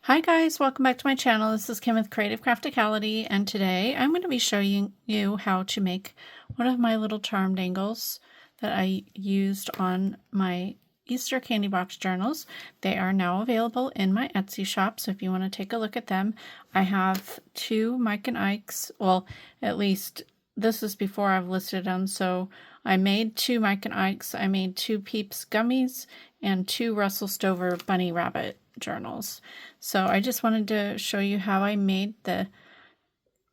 Hi guys, welcome back to my channel. This is Kim with Creative Crafticality, and today I'm going to be showing you how to make one of my little charm dangles that I used on my Easter candy box journals. They are now available in my Etsy shop, so if you want to take a look at them. I have two Mike and Ike's, well, at least this is before I've listed them, so I made two Mike and Ike's, I made two Peeps gummies, and two Russell Stover bunny rabbit journals. So I just wanted to show you how I made the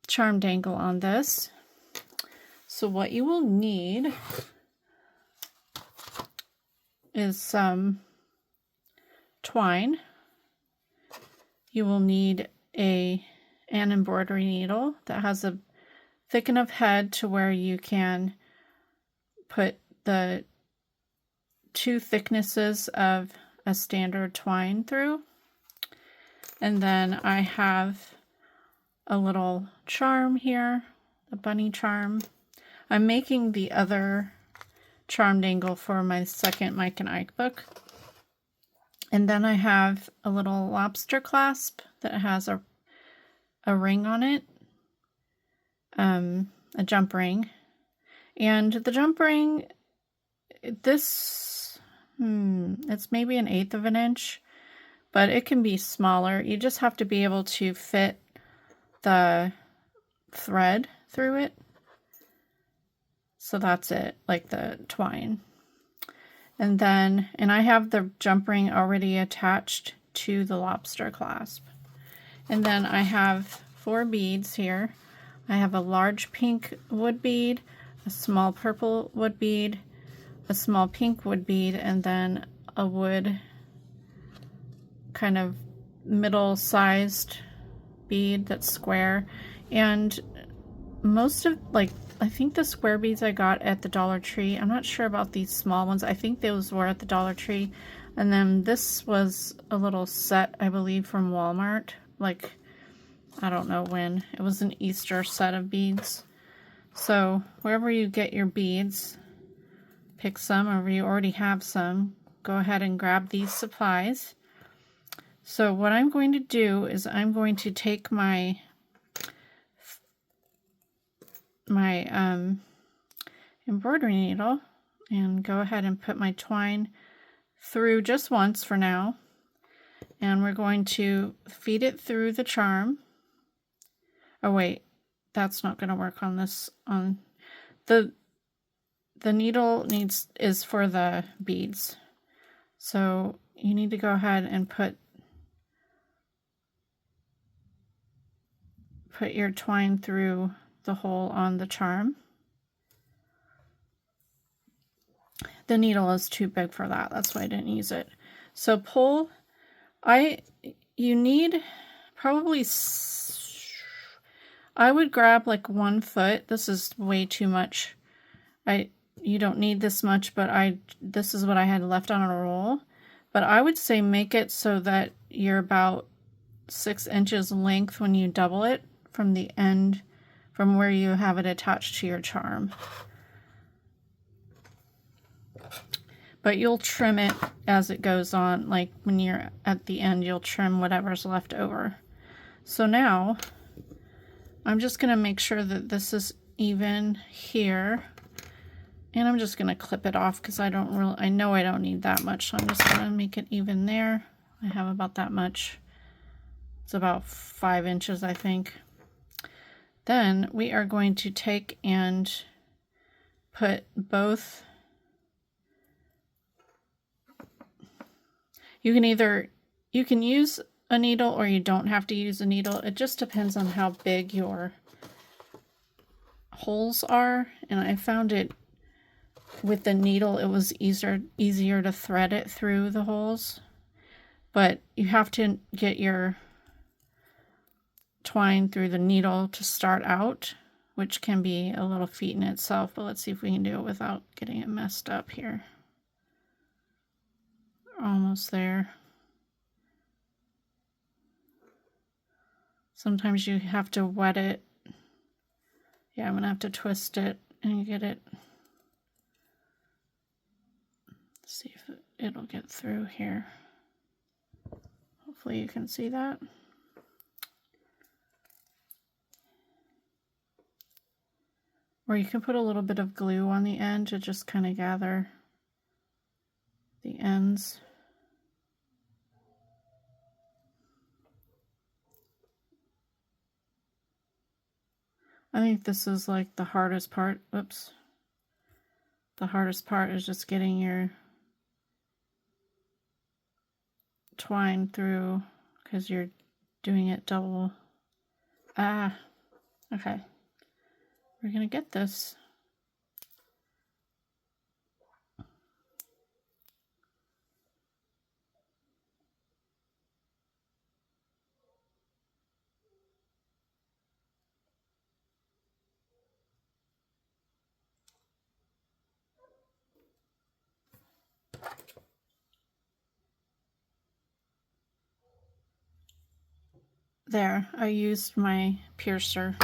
charm dangle on this. So what you will need is some twine. You will need an embroidery needle that has a thick enough head to where you can put the two thicknesses of a standard twine through. And then I have a little charm here, a bunny charm. I'm making the other charm dangle for my second Mike and Ike book. And then I have a little lobster clasp that has a ring on it, a jump ring. And the jump ring, it's maybe 1/8 of an inch, but it can be smaller. You just have to be able to fit the thread through it. So that's it, like the twine. And I have the jump ring already attached to the lobster clasp. And then I have 4 beads here. I have a large pink wood bead, a small purple wood bead, a small pink wood bead, and then a wood kind of middle-sized bead that's square. And most of, I think the square beads I got at the Dollar Tree. I'm not sure about these small ones. I think those were at the Dollar Tree. And then this was a little set, I believe, from Walmart. I don't know when. It was an Easter set of beads. So wherever you get your beads, pick some, or if you already have some, go ahead and grab these supplies. So what I'm going to do is I'm going to take my embroidery needle and go ahead and put my twine through just once for now. And we're going to feed it through the charm. Oh wait, that's not going to work on this. On the needle is for the beads. So you need to go ahead and put your twine through the hole on the charm. The needle is too big for that. That's why I didn't use it. So pull. You need probably, I would grab like 1 foot. This is way too much. You don't need this much, but this is what I had left on a roll. But I would say make it so that you're about 6 inches length when you double it from the end, from where you have it attached to your charm. But you'll trim it as it goes on, like when you're at the end, you'll trim whatever's left over. So now, I'm just gonna make sure that this is even here. And I'm just gonna clip it off because I know I don't need that much, so I'm just gonna make it even there. I have about that much. It's about 5 inches, I think. Then we are going to take and put both. You can use a needle or you don't have to use a needle. It just depends on how big your holes are. And I found it with the needle, it was easier to thread it through the holes. But you have to get your twine through the needle to start out, which can be a little feat in itself, but let's see if we can do it without getting it messed up here. Almost there. Sometimes you have to wet it. Yeah, I'm gonna have to twist it and get it. Let's see if it'll get through here. Hopefully you can see that. Or you can put a little bit of glue on the end to just kind of gather the ends. I think this is like the hardest part. Oops. The hardest part is just getting your twine through because you're doing it double. Ah, okay. We're gonna get this. There, I used my piercer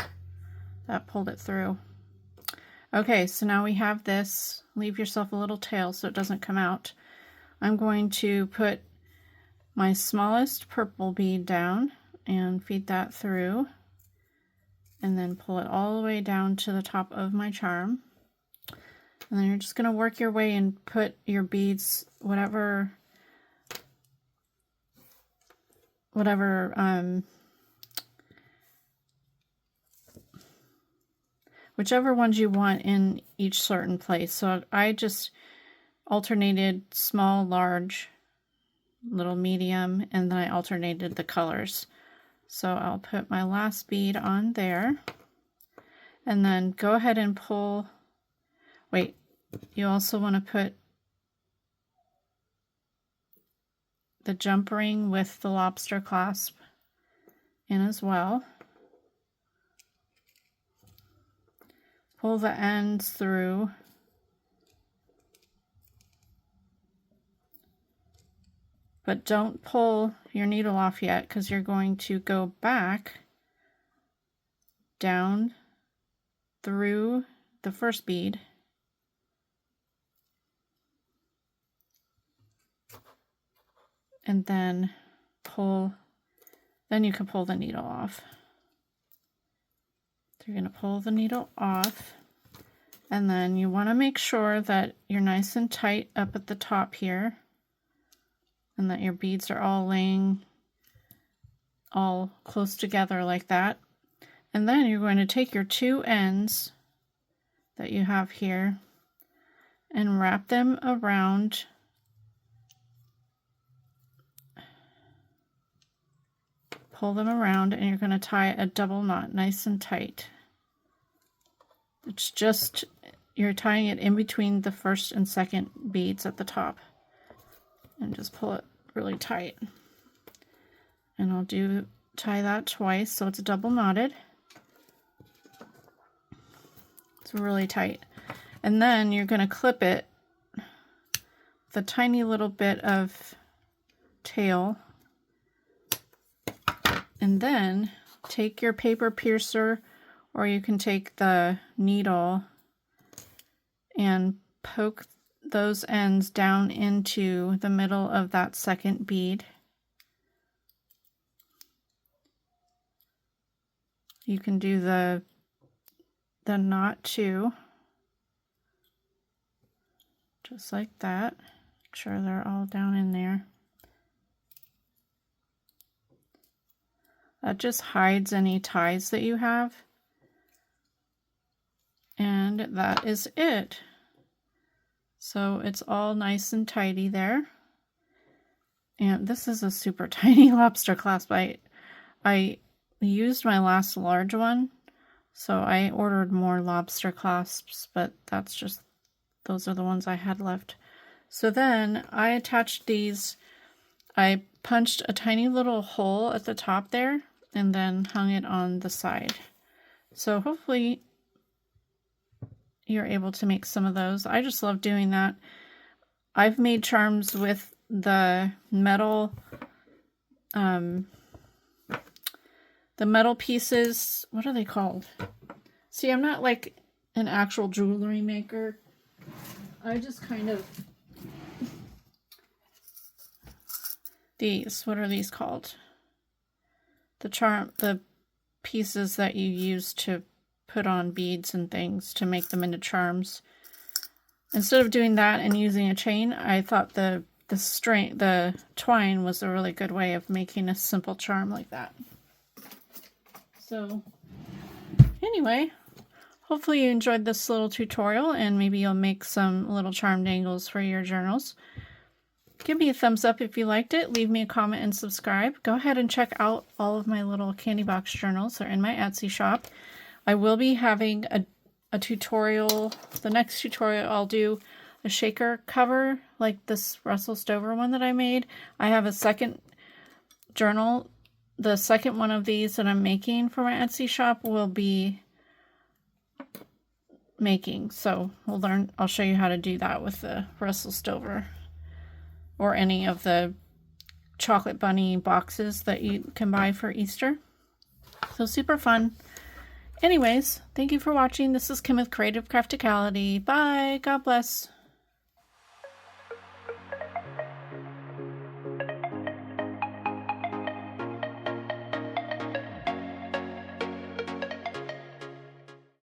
that pulled it through. Okay, so now we have this. Leave yourself a little tail so it doesn't come out. I'm going to put my smallest purple bead down and feed that through, and then pull it all the way down to the top of my charm. And then you're just going to work your way and put your beads, whichever ones you want in each certain place. So I just alternated small, large, little, medium, and then I alternated the colors. So I'll put my last bead on there, and then go ahead and pull. Wait, you also want to put the jump ring with the lobster clasp in as well. Pull the ends through. But don't pull your needle off yet, because you're going to go back down through the first bead and then pull, then you can pull the needle off. So you're going to pull the needle off, and then you want to make sure that you're nice and tight up at the top here, and that your beads are all laying all close together like that. And then you're going to take your two ends that you have here and wrap them around pull them around, and you're going to tie a double knot nice and tight. It's just, you're tying it in between the first and second beads at the top, and just pull it really tight. And I'll tie that twice so it's double knotted. It's really tight. And then you're going to clip it with a tiny little bit of tail, and then take your paper piercer, or you can take the needle and poke those ends down into the middle of that second bead. You can do the knot too, just like that. Make sure they're all down in there. That just hides any ties that you have. And that is it. So it's all nice and tidy there. And this is a super tiny lobster clasp. I used my last large one, so I ordered more lobster clasps, but that's just, those are the ones I had left. So then I attached these, I punched a tiny little hole at the top there and then hung it on the side. So hopefully you're able to make some of those. I just love doing that. I've made charms with the metal pieces. What are they called? See, I'm not like an actual jewelry maker. I just kind of these. What are these called? The pieces that you use to put on beads and things to make them into charms. Instead of doing that and using a chain, I thought the twine was a really good way of making a simple charm like that. So anyway, hopefully you enjoyed this little tutorial and maybe you'll make some little charm dangles for your journals. Give me a thumbs up if you liked it. Leave me a comment and subscribe. Go ahead and check out all of my little candy box journals. They're in my Etsy shop. I will be having a tutorial. The next tutorial I'll do a shaker cover like this Russell Stover one that I made. I have a second journal. The second one of these that I'm making for my Etsy shop will be making. So I'll show you how to do that with the Russell Stover or any of the chocolate bunny boxes that you can buy for Easter. So super fun. Anyways, thank you for watching. This is Kim with Creative Crafticality. Bye. God bless.